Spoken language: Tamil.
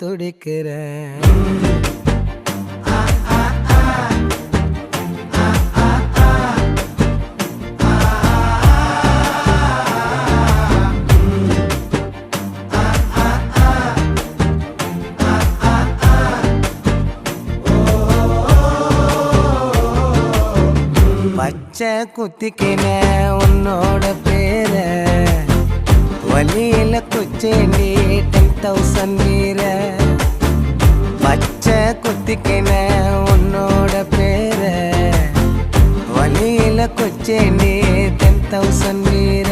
துடிக்கிறேன். பச்சை குத்திக்கின உன்னோட பேர வலியில குச்சேண்டி 10,000 வீர. பச்சை குத்திக்கின உன்னோட பேர வலியில குச்சேண்டி 10,000 வீர.